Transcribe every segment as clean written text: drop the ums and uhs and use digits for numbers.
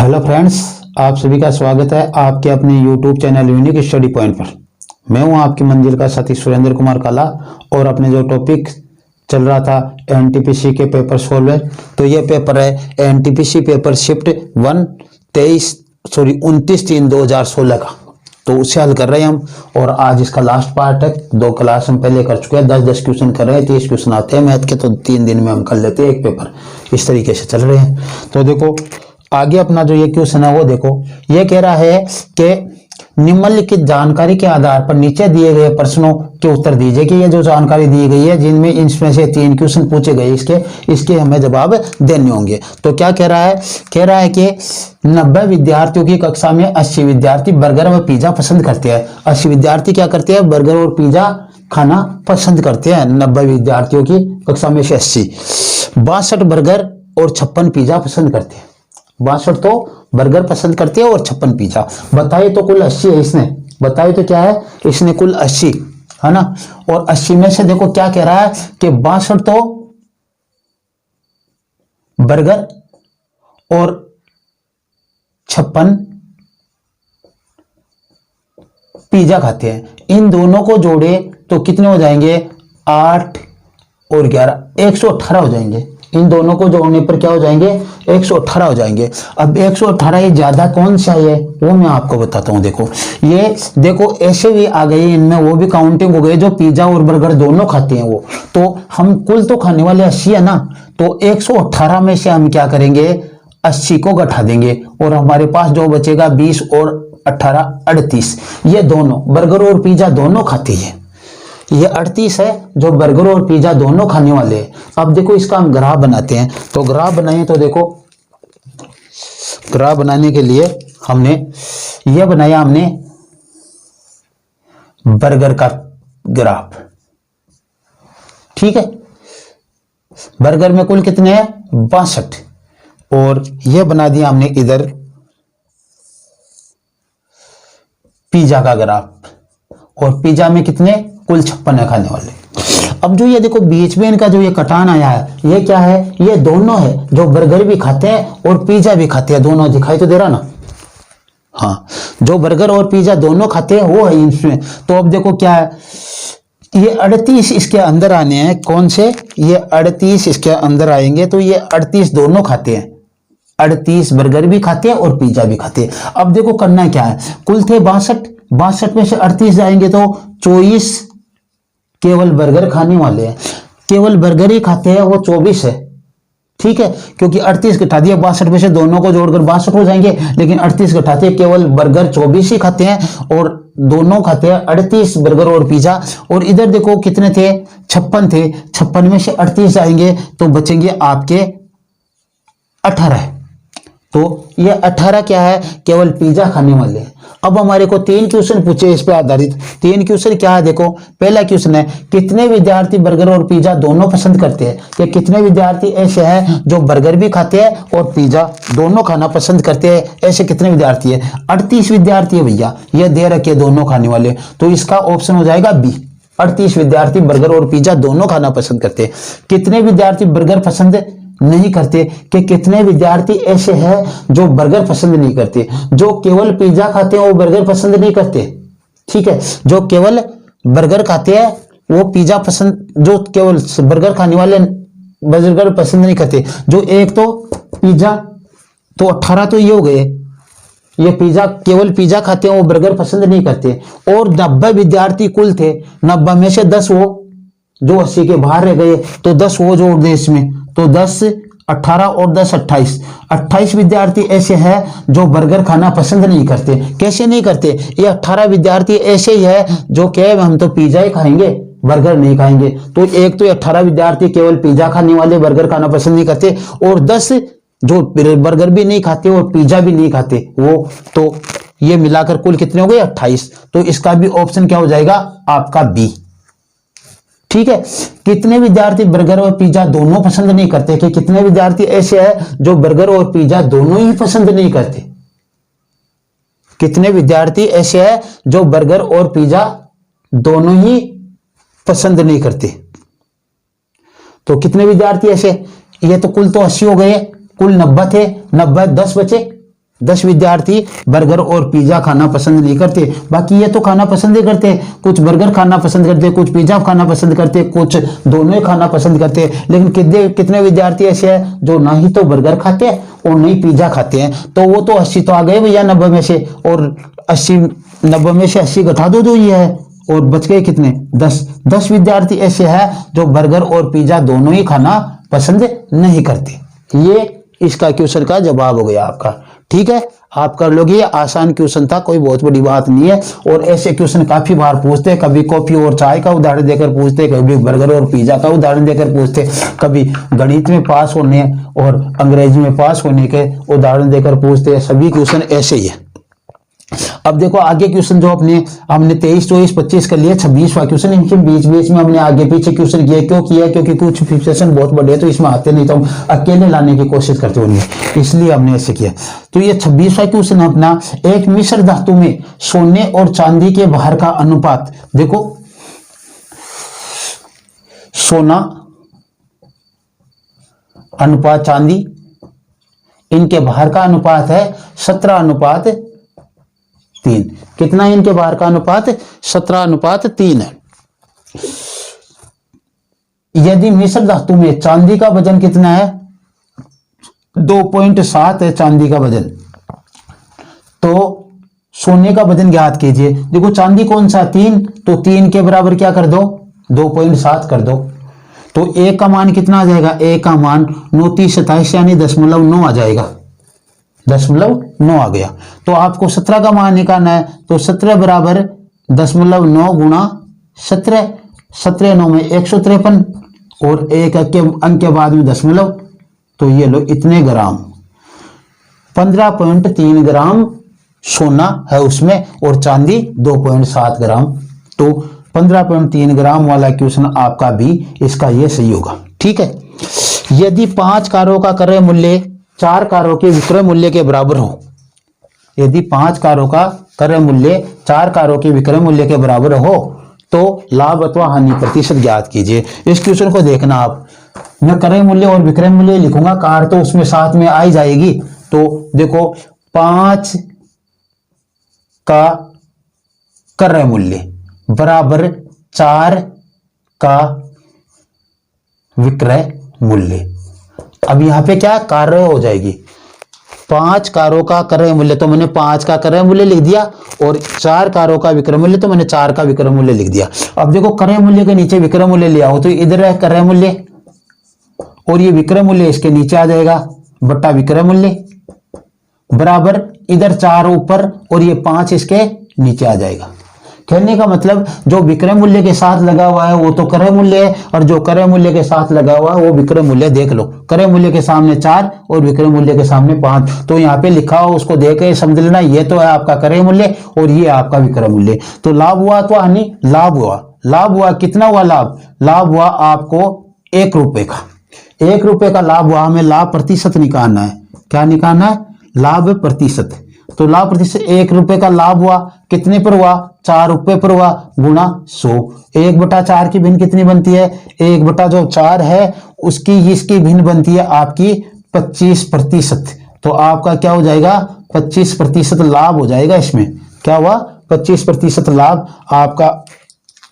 Hello friends, आप सभी का स्वागत है आपके अपने YouTube channel unique study point पर। मैं हूं आपकी मंजिल का साथी सुरेंद्र कुमार काला और अपने जो टॉपिक चल रहा था एनटीपीसी के पेपर सॉल्वर, तो ये पेपर है एनटीपीसी पेपर शिफ्ट 29/3/2016 का। तो उसे हल कर रहे हैं हम और आज इसका लास्ट पार्ट है। 2 क्लास हम पहले कर चुके हैं, 10-10 क्वेश्चन कर रहे हैं, 30 क्वेश्चन आते हैं मैथ के, तो 3 दिन में हम कर लेते हैं एक पेपर। इस तरीके से चल रहे हैं। तो देखो आगे अपना जो ये क्वेश्चन है वो देखो, ये कह रहा है कि निम्नलिखित जानकारी के आधार पर नीचे दिए गए प्रश्नों के उत्तर दीजिए। कि ये जो जानकारी दी गई है जिनमें इनमें से 3 क्वेश्चन पूछे गए, इसके हमें जवाब देने होंगे। तो क्या कह रहा है? कह रहा है कि 90 विद्यार्थियों की कक्षा में 80 विद्यार्थी बर्गर व पिज्जा पसंद करते हैं। 80 विद्यार्थी क्या करते हैं? बर्गर और पिज्जा खाना पसंद करते हैं। 90 विद्यार्थियों की कक्षा में से 80। 62 बर्गर और 56 पिज्जा पसंद करते हैं। 62 तो बर्गर पसंद करते हैं और 56 पिज्जा। बताइए तो कुल 80 है इसने। बताइए तो क्या है? इसने कुल 80 है ना। और 80 में से देखो क्या कह रहा है कि 62 तो बर्गर और 56 पिज्जा खाते हैं। इन दोनों को जोड़े तो कितने हो जाएंगे? 8 और 11 118 हो जाएंगे। इन दोनों को जोड़ने पर क्या हो जाएंगे? 118 हो जाएंगे। अब 118 ये ज्यादा कौन सा है वो मैं आपको बताता हूं। देखो ये देखो ऐसे भी आ गए, इनमें वो भी काउंटिंग हो गई जो पिज्जा और बर्गर दोनों खाते हैं वो। तो हम कुल तो खाने वाले 80 है ना, तो 118 में से हम क्या करेंगे? 80 को घटा देंगे और हमारे पास जो बचेगा 20 और 18 38। ये दोनों बर्गर और पिज्जा दोनों खाते हैं। ये 38 है जो बर्गर और पिज्जा दोनों खाने वाले हैं। अब देखो इसका हम ग्राफ बनाते हैं। तो ग्राफ बनाएं तो देखो, ग्राफ बनाने के लिए हमने ये बनाया, हमने बर्गर का ग्राफ। ठीक है, बर्गर में कुल कितने हैं? 62। और ये बना दिया हमने इधर पिज्जा का ग्राफ। और पिज्जा में कितने? कुल 56 है खाने वाले। अब जो ये देखो बीच में इनका जो ये कटान आया है, ये क्या है? ये दोनों है जो बर्गर भी खाते हैं और पिज्जा भी खाते हैं। दोनों दिखाई तो दे रहा ना? हाँ, जो बर्गर और पिज्जा दोनों खाते हैं वो है इसमें। तो अब देखो क्या है, ये 38 इसके अंदर आने हैं। कौन से? ये 38 इसके अंदर आएंगे। तो ये 38 दोनों खाते हैं। 38 बर्गर भी खाते हैं और पिज्जा भी खाते हैं। अब देखो करना क्या है, कुल थे 62 में से 38 जाएंगे तो 24 केवल बर्गर खाने वाले हैं। केवल बर्गर ही खाते हैं वो 24 है। ठीक है, क्योंकि 38 घटा दिया 62 में से, दोनों को जोड़कर 62 हो जाएंगे। लेकिन 38 घटाते हैं, केवल बर्गर 24 ही खाते हैं और दोनों खाते हैं 38 बर्गर और पिज्जा। और इधर देखो कितने थे? 56 थे। 56 में से 38 जाएंगे तो बचेंगे आपके 18। तो ये 18 क्या है? केवल पिज्जा खाने वाले हैं। अब हमारे को 3 क्वेश्चन पूछे इस पे आधारित। 3 क्वेश्चन क्या है? देखो पहला क्वेश्चन है, कितने विद्यार्थी बर्गर और पिज्जा दोनों पसंद करते हैं? कि कितने विद्यार्थी ऐसे हैं जो बर्गर भी खाते हैं और पिज्जा दोनों खाना पसंद करते हैं? ऐसे कितने विद्यार्थी है? 38 विद्यार्थी है भैया, ये दे रखे दोनों खाने वाले। तो इसका ऑप्शन हो जाएगा बी। 38 विद्यार्थी बर्गर और पिज्जा दोनों खाना पसंद करते हैं। कितने विद्यार्थी बर्गर पसंद नहीं करते? कि कितने विद्यार्थी ऐसे हैं जो बर्गर पसंद नहीं करते? जो केवल पिज्जा खाते हैं वो बर्गर पसंद नहीं करते। ठीक है, जो केवल बर्गर खाते हैं वो पिज्जा पसंद, जो केवल बर्गर खाने वाले बर्गर पसंद नहीं करते। जो एक तो पिज्जा, तो 18 तो ये हो गए, ये पिज्जा केवल पिज्जा खाते हैं वो बर्गर पसंद नहीं करते। और 90 विद्यार्थी कुल थे, 90 में से 10 वो जो 80 के बाहर रह गए, तो 10 वो जोड़ दे इसमें। तो 10 18 और 10 28। 28 विद्यार्थी ऐसे हैं जो बर्गर खाना पसंद नहीं करते। कैसे नहीं करते? ये 18 विद्यार्थी ऐसे ही है जो कहे हम तो पिज्जा ही खाएंगे, बर्गर नहीं खाएंगे। तो एक तो 18 विद्यार्थी केवल पिज्जा खाने वाले, बर्गर खाना पसंद नहीं करते। और 10 जो बर्गर भी नहीं खाते और पिज्जा भी नहीं खाते वो। तो ये मिलाकर कुल कितने हो गए? 28। तो इसका भी ऑप्शन क्या हो जाएगा? आपका बी। ठीक है, कितने विद्यार्थी बर्गर और पिज्जा दोनों पसंद नहीं करते? कि कितने विद्यार्थी ऐसे हैं जो बर्गर और पिज्जा दोनों ही पसंद नहीं करते? कितने विद्यार्थी ऐसे हैं जो बर्गर और पिज्जा दोनों ही पसंद नहीं करते? तो कितने विद्यार्थी ऐसे? ये तो कुल तो 80 हो गए, कुल 90 थे, 90 10 बचे, 10 विद्यार्थी बर्गर और पिज्जा खाना पसंद नहीं करते। बाकी ये तो खाना पसंद ही करते, कुछ बर्गर खाना पसंद करते, कुछ पिज्जा खाना पसंद करते, कुछ दोनों ही खाना पसंद करते। लेकिन कितने कितने विद्यार्थी ऐसे हैं जो ना ही तो बर्गर खाते हैं और ना ही पिज्जा खाते हैं। तो वो तो 80 तो आ गए भैया 90 में से, और 90 में से 80 घटा दो जो ये है, और बच गए कितने 10 विद्यार्थी ऐसे हैं जो बर्गर और पिज्जा दोनों ही खाना पसंद नहीं करते। ये इसका क्वेश्चन का जवाब हो गया आपका। ठीक है, आप कर लोगे, ये आसान क्वेश्चन था, कोई बहुत बड़ी बात नहीं है। और ऐसे क्वेश्चन काफी बार पूछते हैं, कभी कॉफी और चाय का उदाहरण देकर पूछते, कभी बर्गर और पिज्जा का उदाहरण देकर पूछते, कभी गणित में पास होने और अंग्रेजी में पास होने के उदाहरण देकर पूछते हैं। सभी क्वेश्चन ऐसे ही है। अब देखो आगे क्वेश्चन जो हमने 23, 24, 25 कर लिए, 26वां क्वेश्चन इनके बीच बीच में हमने आगे पीछे क्वेश्चन किए। क्यों किया? क्योंकि कुछ क्वेश्चन बहुत बड़े तो इसमें आते नहीं, तो हम अकेले लाने की कोशिश करते होंगे, इसलिए हमने ऐसे किया। तो ये 26वां क्वेश्चन अपना, एक मिश्र धातु में सोने और चांदी के भार का अनुपात। देखो सोना अनुपात चांदी, इनके भार का अनुपात है 17:3। कितना है इनके भार का अनुपात? 17:3 है। यदि मिश्र धातु में चांदी का वजन कितना है? 2.7 है चांदी का वजन, तो सोने का वजन ज्ञात कीजिए। देखो चांदी कौन सा? 3, तो 3 के बराबर क्या कर दो? 2.7 कर दो। तो एक का मान कितना आ जाएगा? एक का मान 9.27 यानी 0.9 आ जाएगा। 0.9 आ गया। तो आपको 17 का मान निकालना है, तो 17 बराबर 0.9 गुणा 17, 17 9 में 153 और एक अंक के बाद में दशमलव, तो ये लो इतने ग्राम, 15.3 ग्राम सोना है उसमें और चांदी 2.7 ग्राम। तो 15.3 ग्राम वाला क्वेश्चन आपका भी इसका ये सही होगा। ठीक है, यदि 5 कारों का क्रय मूल्य 4 कारों के विक्रय मूल्य के बराबर हो, यदि 5 कारों का क्रय मूल्य 4 कारों के विक्रय मूल्य के बराबर हो तो लाभ अथवा हानि प्रतिशत ज्ञात कीजिए। इस क्वेश्चन को देखना आप, मैं क्रय मूल्य और विक्रय मूल्य लिखूंगा, कार तो उसमें साथ में आई जाएगी। तो देखो 5 का क्रय मूल्य बराबर 4 का विक्रय मूल्य। अब यहां पे क्या कार्य हो जाएगी? 5 कारों का क्रय मूल्य, तो मैंने 5 का क्रय मूल्य लिख दिया, और 4 कारों का विक्रय मूल्य, तो मैंने 4 का विक्रय मूल्य लिख दिया। अब देखो क्रय मूल्य के नीचे विक्रय मूल्य ले आओ, तो इधर है क्रय मूल्य और ये विक्रय मूल्य इसके नीचे आ जाएगा, बट्टा विक्रय मूल्य बराबर इधर 4 ऊपर और ये 5 इसके नीचे आ जाएगा। कहने का मतलब जो विक्रय मूल्य के साथ लगा हुआ है वो तो क्रय मूल्य है, और जो क्रय मूल्य के साथ लगा हुआ है वो विक्रय मूल्य। देख लो क्रय मूल्य के सामने 4 और विक्रय मूल्य के सामने 5, तो यहाँ पे लिखा हो उसको देख के समझ लेना, ये तो है आपका क्रय मूल्य और ये आपका विक्रय मूल्य। तो लाभ हुआ तो हानि? लाभ हुआ। लाभ हुआ कितना हुआ? लाभ हुआ आपको 1 रुपए का। 1 रुपए का लाभ हुआ। हमें लाभ प्रतिशत निकालना है। क्या निकालना है? लाभ प्रतिशत। तो लाभ प्रतिशत 1 रुपए का लाभ हुआ, कितने पर हुआ? 4 रुपए पर हुआ, गुणा 100। 1/4 की भिन्न कितनी बनती है? 1/4 है उसकी इसकी भिन्न बनती है आपकी 25%। तो आपका क्या हो जाएगा? 25% लाभ हो जाएगा। इसमें क्या हुआ? 25% लाभ। आपका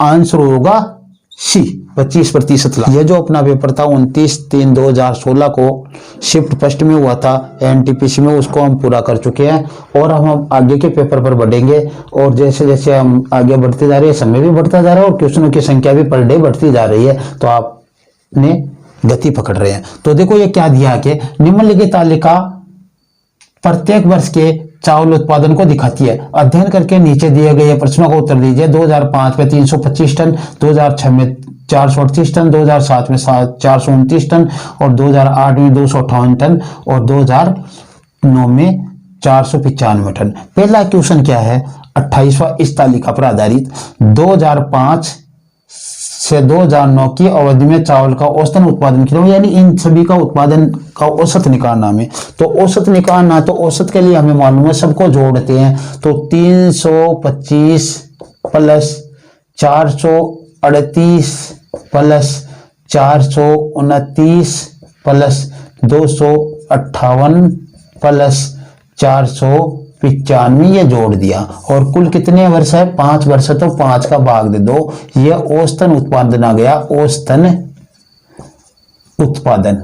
आंसर होगा सी, 25% लाभ। ये जो अपना पेपर था 29/3/2016 को शिफ्ट फर्स्ट में हुआ था एनटीपीसी में, उसको हम पूरा कर चुके हैं और हम आगे के पेपर पर बढ़ेंगे। और जैसे जैसे हम आगे बढ़ते जा रहे हैं, समय भी बढ़ता जा रहा है और क्वेश्चनों की संख्या भी पर डे बढ़ती जा रही है, तो आपने गति पकड़ रहे हैं। तो देखो ये क्या दिया कि निम्नलिखित तालिका प्रत्येक वर्ष के चावल उत्पादन को दिखाती है। अध्ययन करके नीचे दिए गए प्रश्नों का उत्तर दीजिए। 2005 में 325 टन, 2006 में 438 टन, 2007 में 429 टन और 2008 में 258 टन और 2009 में 495 टन। पहला क्वेश्चन क्या है? 28वां इस तालिका पर आधारित 2005 से 2009 की अवधि में चावल का औसतन उत्पादन किया, यानी इन सभी का उत्पादन का औसत निकालना हमें। तो औसत निकालना, तो औसत के लिए हमें मालूम है, सबको जोड़ते हैं। तो 325 प्लस 438 प्लस 429 प्लस 258 प्लस 495 ये जोड़ दिया, और कुल कितने वर्ष है? 5 वर्ष है, तो 5 का भाग दे दो, ये औसतन उत्पादन आ गया, औसतन उत्पादन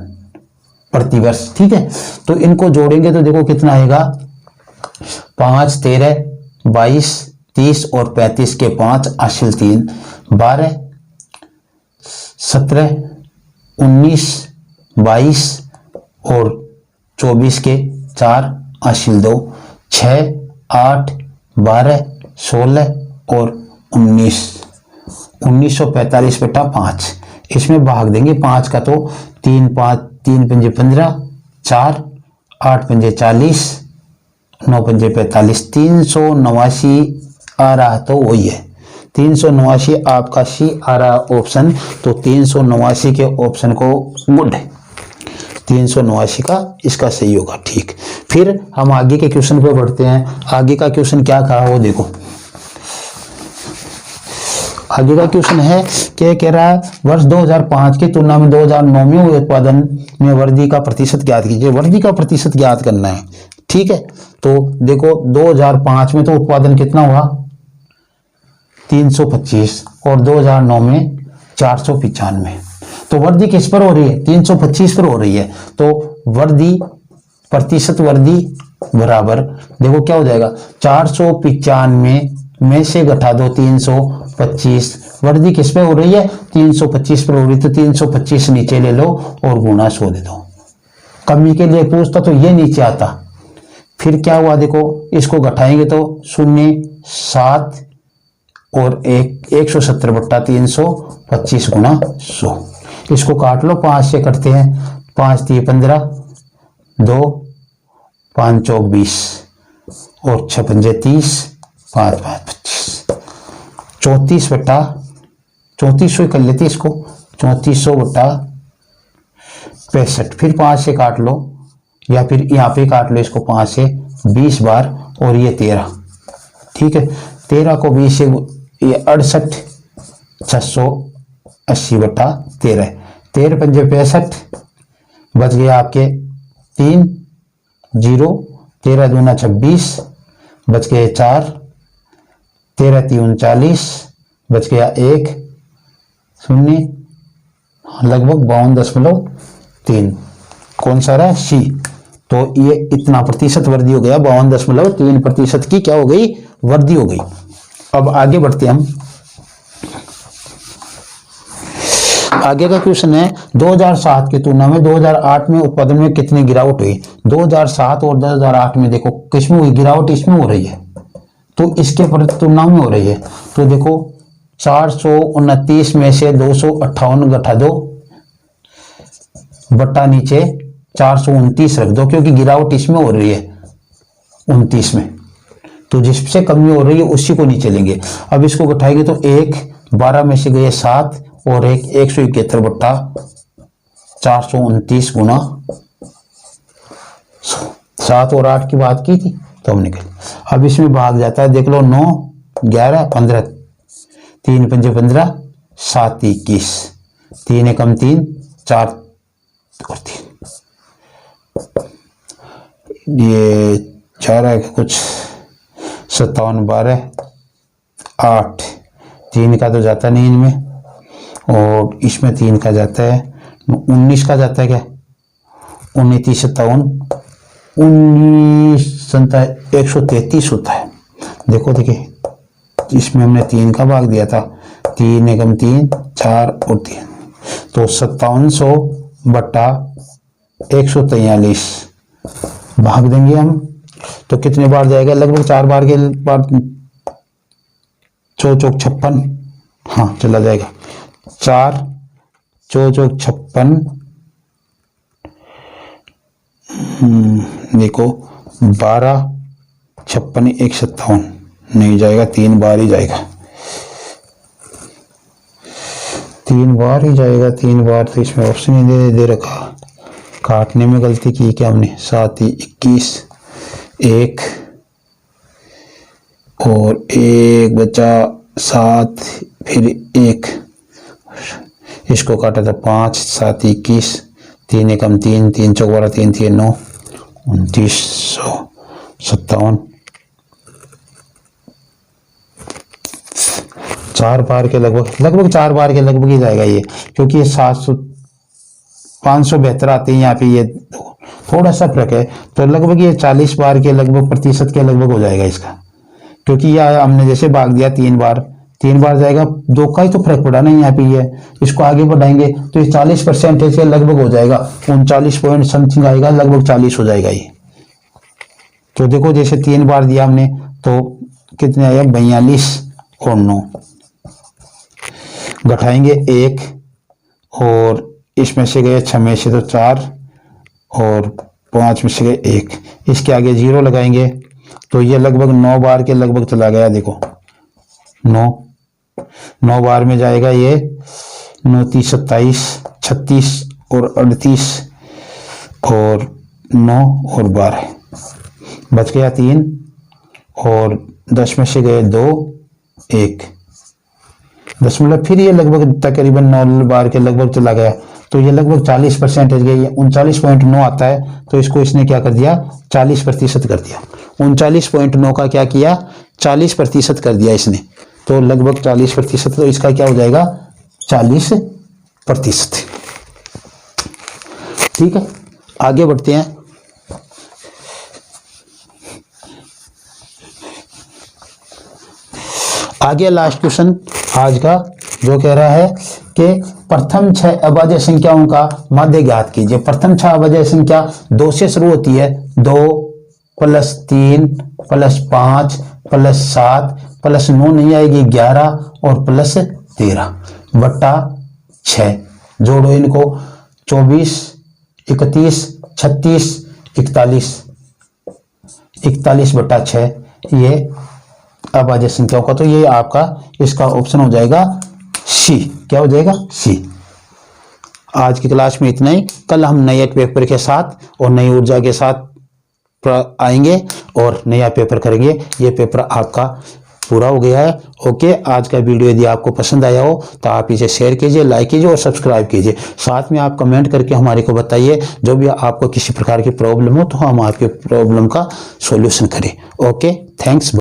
प्रति वर्ष। ठीक है, तो इनको जोड़ेंगे तो देखो कितना आएगा, 5, 13, 22, 30 और 35 के 5 हासिल 3, 12, 17, 19, 22 और 24 के 4 हासिल 2, 6, 8, 12, 16 और 19, 1945 बटा 5। इसमें भाग देंगे 5 का, तो 3, 5, 3 पंजे 15, 4, 8 पंजे 40, 9 पंजे 45, 389 आ रहा, तो वही है 389 आपका सी आ रहा ऑप्शन। तो 389 के ऑप्शन को गुड, 389 का इसका सही होगा। ठीक, फिर हम आगे के क्वेश्चन पे बढ़ते हैं। आगे का क्वेश्चन क्या कहा वो देखो। आगे का क्वेश्चन है क्या कह रहा है, वर्ष 2005 की तुलना में 2009 में हुए उत्पादन में वृद्धि का प्रतिशत ज्ञात कीजिए। वृद्धि का प्रतिशत ज्ञात करना है। ठीक है, तो देखो 2005 में तो उत्पादन कितना हुआ, 325, और 2009 में 495। तो वृद्धि किस पर हो रही है, 325 पर हो रही है। तो वृद्धि प्रतिशत वृद्धि बराबर, देखो क्या हो जाएगा, 495 में से घटा दो 325, वृद्धि किस पे हो रही है, 325 पर हो रही है, तो 325 नीचे ले लो और गुना 100 दे दो। कमी के लिए पूछता तो ये नीचे आता, फिर क्या हुआ देखो, इसको घटाएंगे तो 0, 7 और 170 बट्टा 325 गुना 100। इसको काट लो, 5 से कटते हैं, 5 × 15, 2, 5 × 20 और 6 × 30, 5 × 5 = 25, 34 बट्टा 3400 कर लेते इसको, 3400 बट्टा 65। फिर 5 से काट लो, या फिर यहाँ पे काट लो इसको 5 से 20 बार, और ये 13। ठीक है, 13 को 20 से ये 68, 680 बट्टा 13, 13 पंजे 65, बच गया आपके 3 0, 13 दूना 26, बच गए 4, 13 × 3 = 39, बच गया 1 0, लगभग 52.3। कौन सा रहा, सी। तो ये इतना प्रतिशत वृद्धि हो गया, 52.3% की क्या हो गई, वृद्धि हो गई। अब आगे बढ़ते हैं हम। आगे का क्वेश्चन है, 2007 की तुलना में 2008 में उत्पादन में कितनी गिरावट हुई। 2007 और 2008 में देखो किसमें हुई गिरावट, इसमें हो रही है, तो इसके तुलना में हो रही है। तो देखो 429 में से 258 घटा दो, बट्टा नीचे 429 रख दो, क्योंकि गिरावट इसमें हो रही है 29 में, तो जिससे कमी हो रही है उसी को नीचे लेंगे। अब इसको घटाएंगे तो 1, 12 में से गए 7 और 171 बट्टा 429 गुना 7 और 8 की बात की थी तो हमने कहा। अब इसमें भाग जाता है, देख लो 9, 11, 15, 3 पंजे 15, 7 21, 3 एकम 3, 4 और 3, ये 4 है कुछ 57, 12, 8, 3 का तो जाता नहीं इनमें, और इसमें 3 का जाता है, 19 का जाता है क्या, 29, 57, 19, 133 होता है। देखो देखिए इसमें हमने 3 का भाग दिया था, 3 एकम 3, 4 और 3, तो 5700 बट्टा 143 भाग देंगे हम, तो कितने बार जाएगा, लगभग 4 बार के बाद 4 चौक 56, हाँ चला जाएगा, 4 4 चौक 56, देखो 12, 56, 157 नहीं जाएगा, 3 बार ही जाएगा, 3 बार ही जाएगा, 3 बार तो इसमें ऑप्शन ही दे रखा, काटने में गलती की क्या हमने, 7 × 21, 1 और 1 बचा 7, फिर 1, इसको काटा था 5, 7 × 21, 3 एकम 3, 3 चौक 12, 3 3 9, 2900 57, 4 बार के लगभग 4 बार के लगभग ही जाएगा ये, क्योंकि ये 572 आते हैं यहाँ पे, ये थोड़ा सा फर्क है, तो लगभग ये 40 बार के लगभग प्रतिशत के लगभग हो जाएगा इसका, क्योंकि यह हमने जैसे भाग दिया 3 बार जाएगा, 2 का ही तो फर्क पड़ा ना यहाँ पे, ये इसको आगे बढ़ाएंगे तो ये 40% के लगभग हो जाएगा, 39 पॉइंट समथिंग आएगा, लगभग 40 हो जाएगा ये। तो देखो जैसे 3 बार दिया हमने तो कितने आया, 42 और 9, घटाएंगे 1 और इसमें से गए 6 में से तो 4 और 5 में से गए 1, इसके आगे 0 लगाएंगे तो ये लगभग 9 बार के लगभग चला गया। देखो 9 बार में जाएगा ये, 9 30 27 36 और 38 और 9 और 12, बच गया 3 और 10 में से गए 2 1 दशमलव, फिर ये लगभग तकरीबन 9 बार के लगभग चला गया, तो ये लगभग 40% गई है। 39.9 आता है तो इसको इसने क्या कर दिया, 40% कर दिया। 39.9 का क्या किया, 40% कर दिया इसने, तो लगभग 40%, तो इसका क्या हो जाएगा 40%। ठीक है, आगे बढ़ते हैं। आगे लास्ट क्वेश्चन आज का जो कह रहा है कि प्रथम 6 अभाज्य संख्याओं का माध्य ज्ञात कीजिए। प्रथम 6 अभाज्य संख्या 2 से शुरू होती है, 2 + 3 + 5 + 7 + 9 नहीं आएगी, 11 और +13 बट्टा 6, जोड़ो इनको, 24 31 36 41 बट्टा 6, ये अभाज्य संख्याओं का, तो ये आपका इसका ऑप्शन हो जाएगा सी। क्या हो जाएगा, सी। आज की क्लास में इतना ही, कल हम नए पेपर के साथ और नई ऊर्जा के साथ आएंगे और नया पेपर करेंगे। ये पेपर आपका पूरा हो गया है। ओके, आज का वीडियो यदि आपको पसंद आया हो तो आप इसे शेयर कीजिए, लाइक कीजिए और सब्सक्राइब कीजिए। साथ में आप कमेंट करके हमारे को बताइए, जो भी आपको किसी प्रकार की प्रॉब्लम हो तो हम आपके प्रॉब्लम का सॉल्यूशन करें। Okay, thanks.